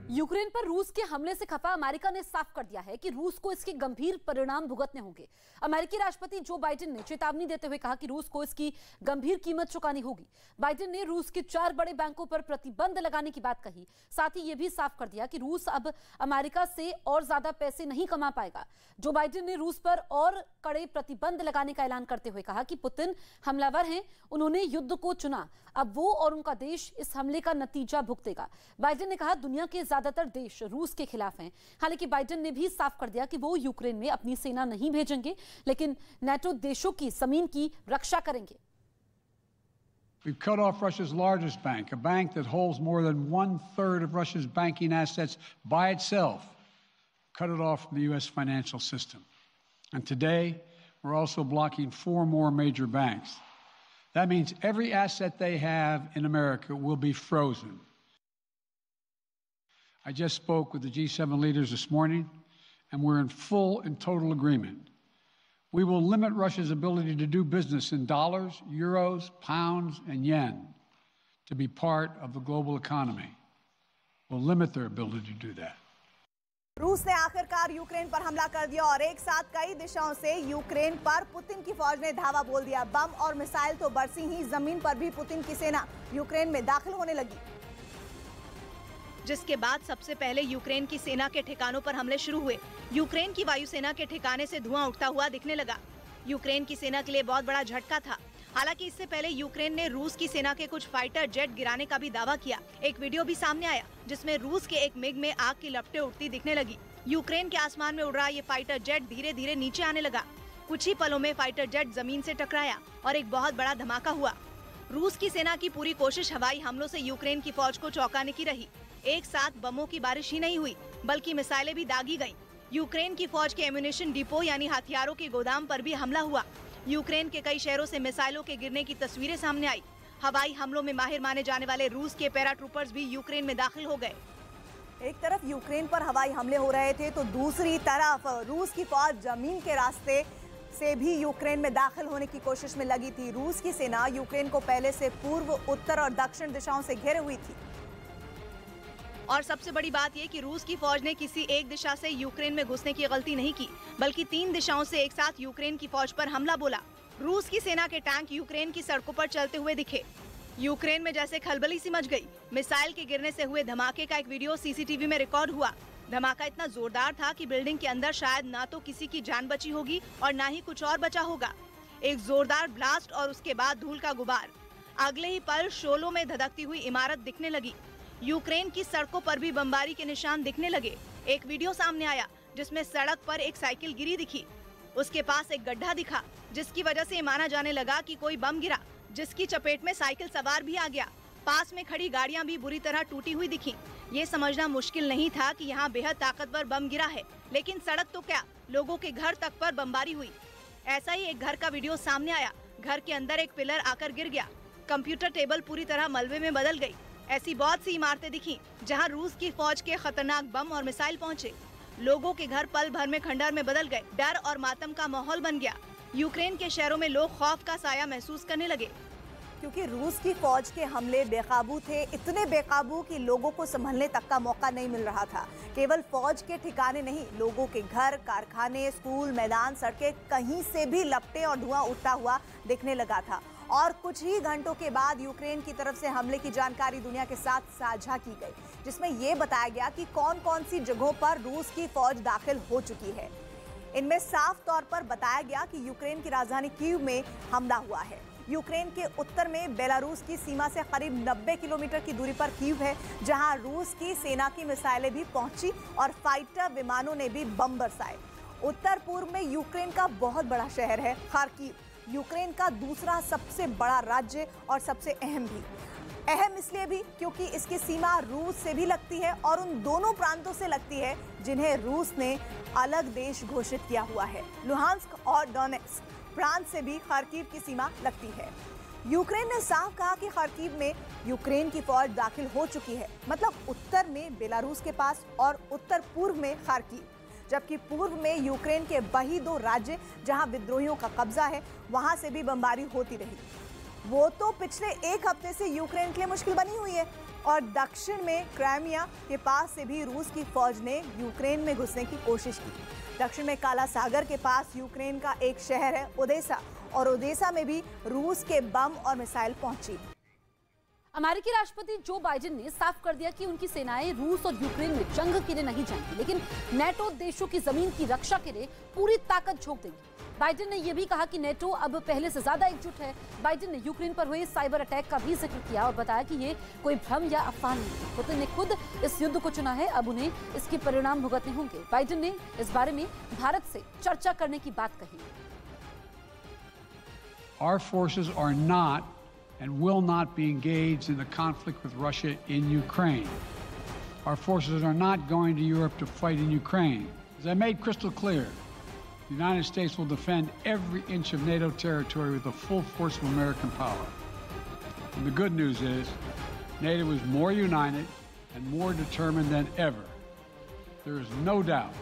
Ukraine पर रूस के हमले से खफा अमेरिका ने साफ कर दिया है कि रूस को इसके गंभीर परिणाम भुगतने होंगे। अमेरिकी राष्ट्रपति जो बाइडेन ने चेतावनी देते हुए कहा कि रूस को इसकी गंभीर कीमत चुकानी होगी। बाइडेन ने रूस के 4 बड़े बैंकों पर प्रतिबंध लगाने की बात कही। साथ ही यह भी साफ कर दिया कि रूस अब अमेरिका से और ज्यादा पैसे नहीं कमा पाएगा। जो बाइडेन ने रूस पर और कड़े प्रतिबंध लगाने का ऐलान करते हुए कहा कि पुतिन हमलावर हैं, उन्होंने युद्ध को चुना, अब वो और उनका देश इस हमले का नतीजा भुगतेगा। बाइडेन ने कहा दुनिया के ज्यादातर देश रूस के खिलाफ हैं। हालांकि बाइडेन ने भी साफ कर दिया कि वो यूक्रेन में अपनी सेना नहीं भेजेंगे, लेकिन नाटो देशों की जमीन की रक्षा करेंगे। We've cut off Russia's largest bank, a bank that holds more than 1/3 of Russia's banking assets by itself. Cut it off from the U.S. financial system. And today, we're also blocking 4 more major banks. That means every asset they have in America will be frozen. I just spoke with the G7 leaders this morning, and we're in full and total agreement. We will limit Russia's ability to do business in dollars, euros, pounds, and yen to be part of the global economy. We'll limit their ability to do that. रूस ने आखिरकार Ukraine पर हमला कर दिया और एक साथ कई दिशाओं से यूक्रेन पर पुतिन की फौज ने धावा बोल दिया। बम और मिसाइल तो बरसी ही, जमीन पर भी पुतिन की सेना यूक्रेन में दाखिल होने लगी, जिसके बाद सबसे पहले यूक्रेन की सेना के ठिकानों पर हमले शुरू हुए। यूक्रेन की वायुसेना के ठिकाने से धुआं उठता हुआ दिखने लगा। यूक्रेन की सेना के लिए बहुत बड़ा झटका था। हालांकि इससे पहले यूक्रेन ने रूस की सेना के कुछ फाइटर जेट गिराने का भी दावा किया। एक वीडियो भी सामने आया जिसमें रूस के एक मिग में आग की लपटें उठती दिखने लगी। यूक्रेन के आसमान में उड़ रहा ये फाइटर जेट धीरे धीरे नीचे आने लगा। कुछ ही पलों में फाइटर जेट जमीन से टकराया और एक बहुत बड़ा धमाका हुआ। रूस की सेना की पूरी कोशिश हवाई हमलों से यूक्रेन की फौज को चौंकाने की रही। एक साथ बमों की बारिश ही नहीं हुई, बल्कि मिसाइलें भी दागी गईं। यूक्रेन की फौज के एम्यूनेशन डिपो यानी हथियारों के गोदाम पर भी हमला हुआ। यूक्रेन के कई शहरों से मिसाइलों के गिरने की तस्वीरें सामने आई। हवाई हमलों में माहिर माने जाने वाले रूस के पैराट्रूपर्स भी यूक्रेन में दाखिल हो गए। एक तरफ यूक्रेन पर हवाई हमले हो रहे थे तो दूसरी तरफ रूस की फौज जमीन के रास्ते से भी यूक्रेन में दाखिल होने की कोशिश में लगी थी। रूस की सेना यूक्रेन को पहले से पूर्व, उत्तर और दक्षिण दिशाओं से घेरे हुई थी। और सबसे बड़ी बात यह कि रूस की फौज ने किसी एक दिशा से यूक्रेन में घुसने की गलती नहीं की, बल्कि 3 दिशाओं से एक साथ यूक्रेन की फौज पर हमला बोला। रूस की सेना के टैंक यूक्रेन की सड़कों पर चलते हुए दिखे। यूक्रेन में जैसे खलबली सी मच गई। मिसाइल के गिरने से हुए धमाके का एक वीडियो सीसीटीवी में रिकॉर्ड हुआ। धमाका इतना जोरदार था कि बिल्डिंग के अंदर शायद ना तो किसी की जान बची होगी और ना ही कुछ और बचा होगा। एक जोरदार ब्लास्ट और उसके बाद धूल का गुबार। अगले ही पल शोलों में धधकती हुई इमारत दिखने लगी। यूक्रेन की सड़कों पर भी बमबारी के निशान दिखने लगे। एक वीडियो सामने आया जिसमें सड़क पर एक साइकिल गिरी दिखी। उसके पास एक गड्ढा दिखा, जिसकी वजह से माना जाने लगा कि कोई बम गिरा, जिसकी चपेट में साइकिल सवार भी आ गया। पास में खड़ी गाड़ियां भी बुरी तरह टूटी हुई दिखी। ये समझना मुश्किल नहीं था कि यहाँ बेहद ताकतवर बम गिरा है, लेकिन सड़क तो क्या, लोगों के घर तक पर बमबारी हुई। ऐसा ही एक घर का वीडियो सामने आया। घर के अंदर एक पिलर आकर गिर गया। कंप्यूटर टेबल पूरी तरह मलबे में बदल गई। ऐसी बहुत सी इमारतें दिखी जहां रूस की फौज के खतरनाक बम और मिसाइल पहुंचे। लोगों के घर पल भर में खंडर में बदल गए। डर और मातम का माहौल बन गया। यूक्रेन के शहरों में लोग खौफ का साया महसूस करने लगे, क्योंकि रूस की फौज के हमले बेकाबू थे, इतने बेकाबू कि लोगों को संभलने तक का मौका नहीं मिल रहा था। केवल फौज के ठिकाने नहीं, लोगों के घर, कारखाने, स्कूल, मैदान, सड़कें, कहीं से भी लपटें और धुआं उठता हुआ दिखने लगा था। और कुछ ही घंटों के बाद यूक्रेन की तरफ से हमले की जानकारी दुनिया के साथ साझा की गई, जिसमें यह बताया गया कि कौन कौन सी जगहों पर रूस की फौज दाखिल हो चुकी है। इनमें साफ तौर पर बताया गया कि यूक्रेन की राजधानी कीव में हमला हुआ है। यूक्रेन के उत्तर में बेलारूस की सीमा से करीब 90 किलोमीटर की दूरी पर कीव है, जहां रूस की सेना की मिसाइलें भी पहुंची और फाइटर विमानों ने भी बम बरसाए। उत्तर पूर्व में यूक्रेन का बहुत बड़ा शहर है खार्किव, यूक्रेन का दूसरा सबसे बड़ा राज्य और सबसे अहम भी। अहम इसलिए भी क्योंकि इसकी सीमा रूस से भी लगती है और उन दोनों प्रांतों से लगती है जिन्हें रूस ने अलग देश घोषित किया हुआ है। लुहांस्क और डोनेट्स्क प्रांत से भी खार्किव की सीमा लगती है। यूक्रेन ने साफ कहा कि खार्किव में यूक्रेन की फौज दाखिल हो चुकी है, मतलब उत्तर में बेलारूस के पास और उत्तर पूर्व में खार्किव, जबकि पूर्व में यूक्रेन के वही 2 राज्य जहां विद्रोहियों का कब्जा है, वहां से भी बमबारी होती रही। वो तो पिछले 1 हफ्ते से यूक्रेन के लिए मुश्किल बनी हुई है और दक्षिण में क्राइमिया के पास से भी रूस की फौज ने यूक्रेन में घुसने की कोशिश की। दक्षिण में काला सागर के पास यूक्रेन का एक शहर है ओदेसा, और ओदेसा में भी रूस के बम और मिसाइल पहुंची। अमेरिकी राष्ट्रपति जो बाइडेन ने साफ कर दिया कि उनकी सेनाएं रूस और यूक्रेन में जंग के लिए नहीं जाएंगी, लेकिन नेटो देशों की जमीन की रक्षा के लिए पूरी ताकत झोंक देगी। बाइडेन ने यह भी कहा कि नेटो अब पहले से ज्यादा एकजुट है। बाइडेन ने यूक्रेन पर हुए साइबर अटैक का भी जिक्र किया और बताया कि ये कोई भ्रम या अफवाह नहीं है। पुतिन ने खुद इस युद्ध को चुना है, अब उन्हें इसके परिणाम भुगतने होंगे। बाइडेन ने इस बारे में भारत से चर्चा करने की बात कही। Our forces are not and will not be engaged in the conflict with Russia in Ukraine. Our forces are not going to Europe to fight in Ukraine. As I made crystal clear, the United States will defend every inch of NATO territory with the full force of American power. And the good news is, NATO is more united and more determined than ever. There is no doubt